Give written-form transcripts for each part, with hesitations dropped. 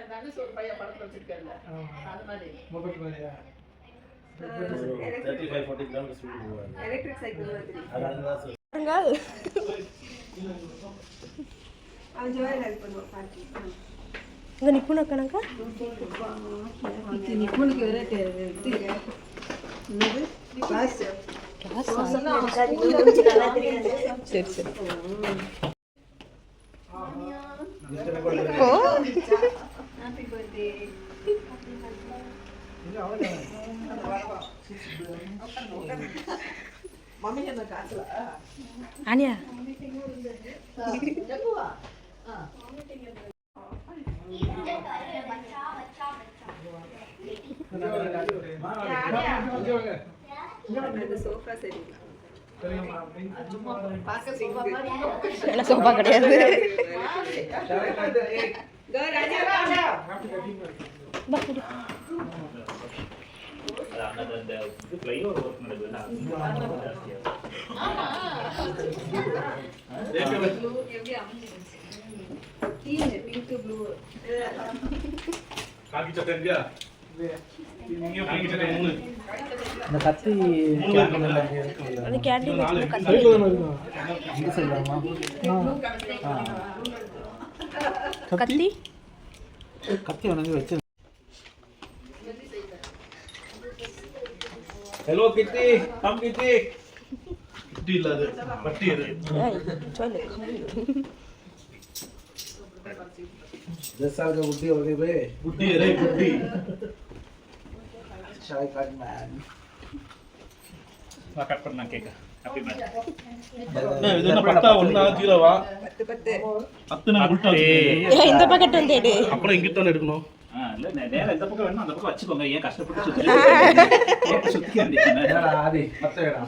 தனுஷ் பையன் படத்துல வச்சிருக்காருல்ல அது மாதிரி மொபைல் மாதிரியா 35-40 கிலோமீட்டர் ஸ்பீடு போவாங்க. எலக்ட்ரிக் சைக்கிள் மாதிரி. அதான் பாருங்க அவன் ஜோயல் ஹெல்ப் பண்ணுவான் பாட்டி. இங்க நிப்புன கணக்கா இது நிப்புனுக்கு வேற இது என்னது கிளாஸ் சரி சரி ஓ ஹாப்பி பர்த்டே மம்மி என்ன காசல ஆனியா ஜக்குவா சோஃபா சரியில்லை. சோஃபா கிடையாது பிங்க் ப்ளூ காக்கி சட்டை இல்லையா நீங்க காக்கி சட்டை மூணு இந்த கத்தி அந்த கேண்டீன் இங்க சொல்லலாமா கத்தி கத்தி வணங்கி வச்சு ஹலோ கிட்டி கம் கிட்டி கிட்டி இல்ல அது பட்டி அது சொல்லு दसाल का बुद्धि हो गई बे புட்டி ரே புட்டி शाय काट मैन நான் கட் பண்ணா கேக்க ஹாப்பி பர்த்டே இது என்ன பட்டா ஒண்ணா ஜீரோவா 10 10 நான் உல்டா இந்த பக்கெட் வந்து எடு அப்புறம் இங்கிட்ட தான் எடுக்கணும் இல்ல நேரா இந்த பக்கம் வேணும் அந்த பக்கம் வச்சுக்கோங்க ஏன் கஷ்டப்பட்டு சுத்தி சுத்திக்கிறீங்க आदि 10 வேடா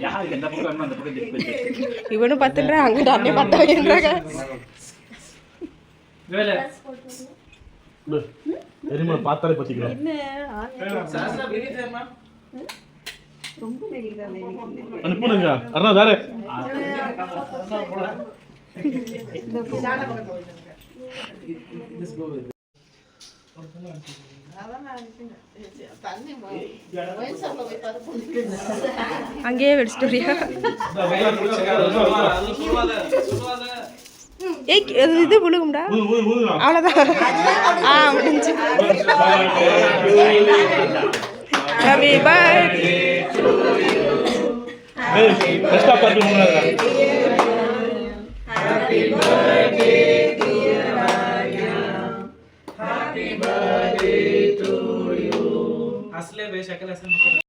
யாருக்கு எந்த பக்கம் வேணும் அந்த பக்கம் திருப்பி இவனும் 10 அங்க அண்ணே 10 வைன்றாங்க வேலை எரிமா பார்த்தாலே பத்திக்கலாம் என்ன சாசா பிரி தேமா ரொம்ப நெகிழ்தான் அனுப்புங்க அண்ணா வேற திஸ் கோ வித் தண்ணி வயசாக போய் பார்த்து அங்கேயே வெடிச்சிட்டோரியா ஏய் இது புழுகும்டா அவ்வளோதான் முடிஞ்சு ஹாப்பி பர்த்டே பெஸ்டா பார்ட்டி முன்னாடி happy birthday dear Arya happy birthday to you असले बेशकल ऐसे मतलब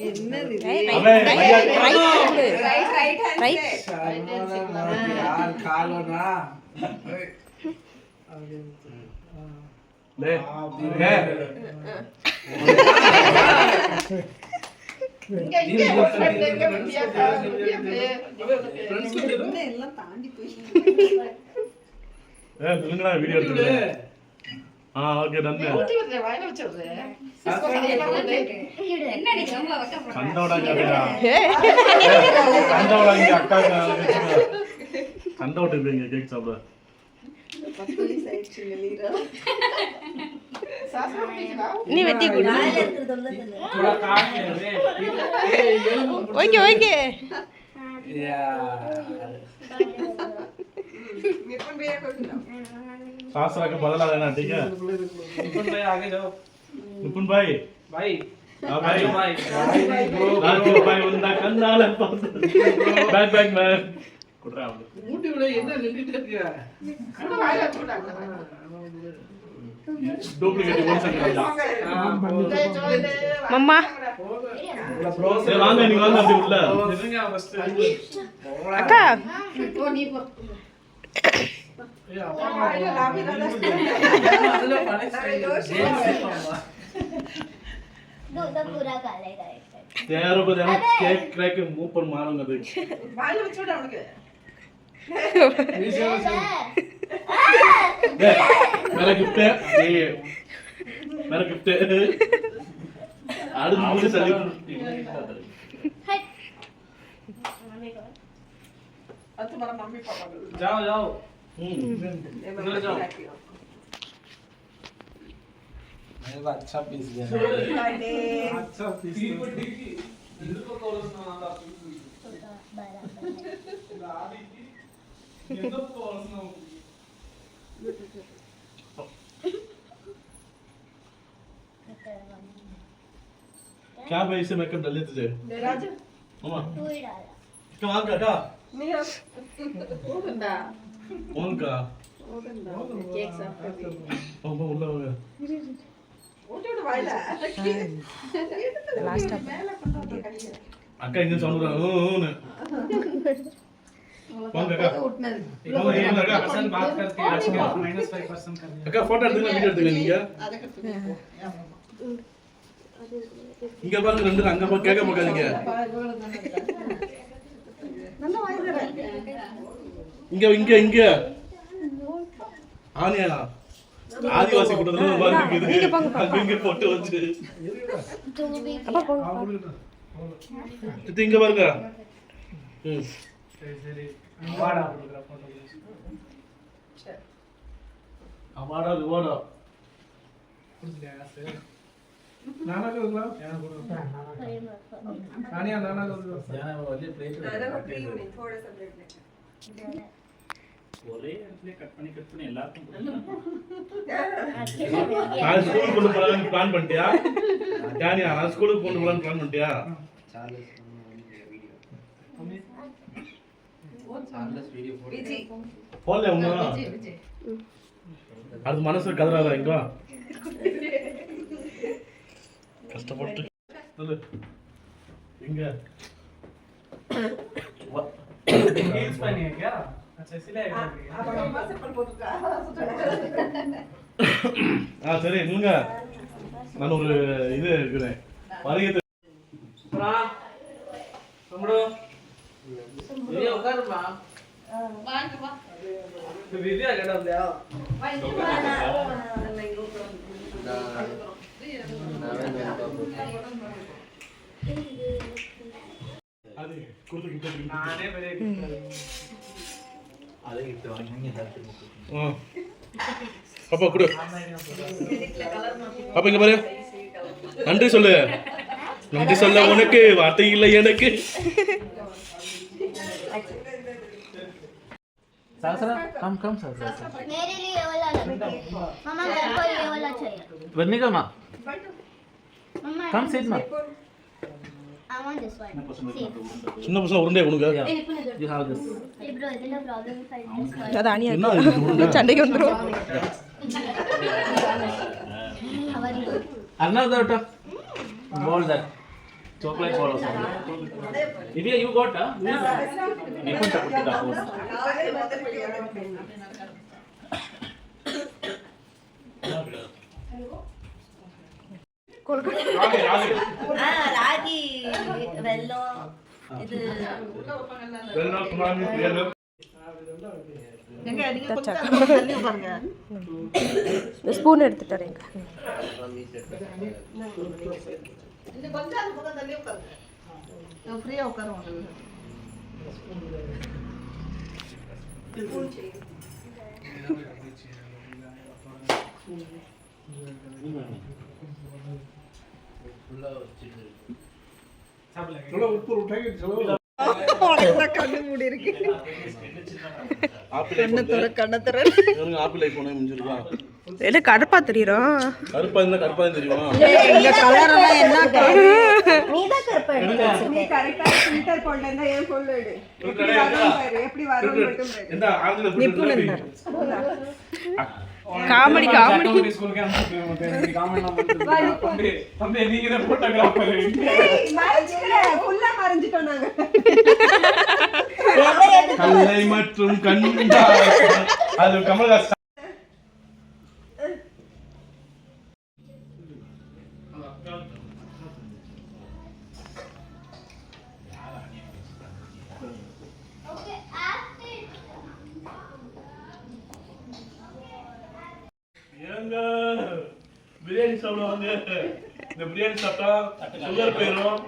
என்னது ரைட் यार खा लो ना ले இங்க எல்லாம் தாண்டி போய் நீங்களா வீடியோ எடுத்துங்க ஓகே நன்றி வாயில வச்சிடுறேன் சண்டோட சண்டோட இங்க அக்கா சண்டை விட்டு இருப்பீங்க கேக் சாப்பிட 10 வயசு ஆயிடுச்சு வெளியில நீ வெட்டி கொடு थोड़ा काट ले ஓகே ஓகே यार निपुण भैया को खिलाओ सासरा का बदला लेना ठीक है निपुण भाई आगे जाओ निपुण भाई भाई हां भाई भाई राजू भाई वंदा कन्नाल बैक बैक मैन குட்றா மூட்டி விட என்ன நின்னுட்டு இருக்கியா வாயில வச்சுட்டாங்க டூப்ளிகேட் ஒன் செகண்ட் மம்மா சரி வாங்க நீங்க வாங்க அப்படி உள்ள இருங்க ஃபர்ஸ்ட் அக்கா போ நீ போ வாயில லாபி தான அதுல பணம் दूध पूरा कालेगा एक यार को जाना केक क्रैक मुंह पर मारूंगा देख வாயில வச்சு விடு அவனுக்கு मेरा गिफ्ट है ये मेरा गिफ्ट है आड़ मुझे चली अब तुम्हारा मम्मी पापा को जाओ जाओ अच्छा पीस दिया अच्छा पीस क्या भाई इसे मेकअप डाल दिया तुझे राजा मामा तू ही डाला कमाल का का मेरा ओगंदा कौन का ओगंदा केक साफ कर दी ओ बोला हो गया ओटोड वाइला லாஸ்டா அக்கா இங்க சொல்றா ஓன कौन का உட்னது कौन का पर्सन बात करके आज के -5% कर दिया அக்கா போட்டோ எடுத்துங்க வீடியோ எடுத்துங்க நீங்க அதுக்கு இங்க பாருங்க ரெண்டு அங்க போய் கேட்க போகாதீங்க நல்ல வாய்தற இங்க இங்க இங்க ஆனியா ஆதிவாசி கூட்டத்துல பாருங்க இது அங்க இங்க போட்டு வச்சு तू भी அப்பா போங்க இது இங்க பாருங்க சரி சரி அவார்ட் கொடுக்குற போட்டோ அவார்டா ரிவார்டா கொடுத்துட்டியா சரி நானா கொடுக்கலாம் யானா கொடுக்கலாம் நானியா நானா கொடுக்கலாம் யானா വലിയ प्लेट नाना को क्रीम नहीं थोड़ा सा ब्रेड लेना ஒரே இடத்துல கட் பண்ணி எல்லாருக்கும் நான் ஸ்கூலுக்கு கொண்டு போறேன்னு பிளான் பண்ணிட்டியா யானியா நான் ஸ்கூலுக்கு கொண்டு போறேன்னு பிளான் பண்ணிட்டியா विजी போடல உங்க விஜய் அது மனசு கதறாதா இங்க கஷ்டப்பட்டு சொல்லு எங்க रील्स बनी है क्या अच्छा इसलिए ऐड कर दिया अब अम्मा से पर बोलूंगा சரி இல்லைங்க நான் ஒரு இது இருக்கிறேன் வருகை तमड़ो ये उधर बा வாங்க வா तो वीडियो कटा दिया அது கொடுத்து नाने मेरे அப்பா கொடு அப்பா இங்க பாரு நன்றி சொல்லு நன்றி சொல்ல உனக்கு வார்த்தை இல்லை எனக்கு सासरा कम सासरा मेरे लिए ये वाला लगा मम्मा मेरे को ये वाला चाहिए बन्नी का माँ मम्मा कम सीट माँ I want this one see சின்ன பசங்க உருண்டை கொடுங்க you have this hey bro idilla problem if I this one அது அணியா என்ன இது? சண்டைக்கு வந்துரும் how are you another ball that chocolate ball also Divya you got you put the phone ರಾಗಿ ಬೆಲ್ಲ ಇದು வெள்ளம் சுனாமி புயல் எங்க நீங்க கொஞ்சம் தள்ளி பாருங்க ஸ்பூன் எடுத்துட்டு வரேங்க இந்த கொஞ்சம் அந்த பக்கம் தள்ளி உட்காருங்க நான் ஃப்ரீயா உட்காருவாங்க सब लगे चलो ऊपर उठाएंगे चलो கண்ணு மூடி இருக்கு ஆப்பிள் கண்ணு தர கண்ணு தர எனக்கு ஆப்பிள் ஐபோன் முடிஞ்சிருக்கா என்ன கருப்பா தெரியுறோம் கருப்பா இருந்தா கருப்பா தான் தெரியுமா எங்க கலர் எல்லாம் என்ன நீதான் கருப்பா எடுத்து வச்சிருக்க நீ கரெக்ட்டா ஃபில்டர் போடலன்னா ஏன் சொல்லு எப்படி வரும் பாரு எப்படி வரும் மட்டும் பாரு எந்த ஆங்கில காமெடி காமெடி स्कूल के अंदर पे होते हैं कामेंट ना तंबे நீங்க தான் போட்டோகிராஃபர் மறைச்சிட்டே ஃபுல்லா மறைஞ்சிட்டோம் நாங்க கல்லை மற்றும் கண்டா அது கமல்ஹாசன் ஏங்க பிரியாணி சாப்பிடுவாங்க இந்த பிரியாணி சாப்பிட்டா சுகர் போயிடும்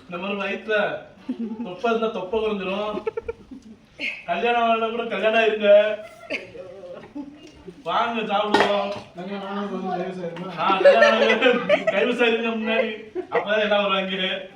இந்த மாதிரி வயிற்றுல தொப்பை இருந்தா தொப்பை குறைஞ்சிரும் கல்யாணம் வரல கூட கல்யாணம் இருங்க. வாங்க சாப்பிடுவோம். நானும் கொஞ்சம் தயவு செய்யுமா? கல்யாணம் கைவசம் இருங்க முன்னாடி. அப்பதான் எல்லாம் வருவாங்க.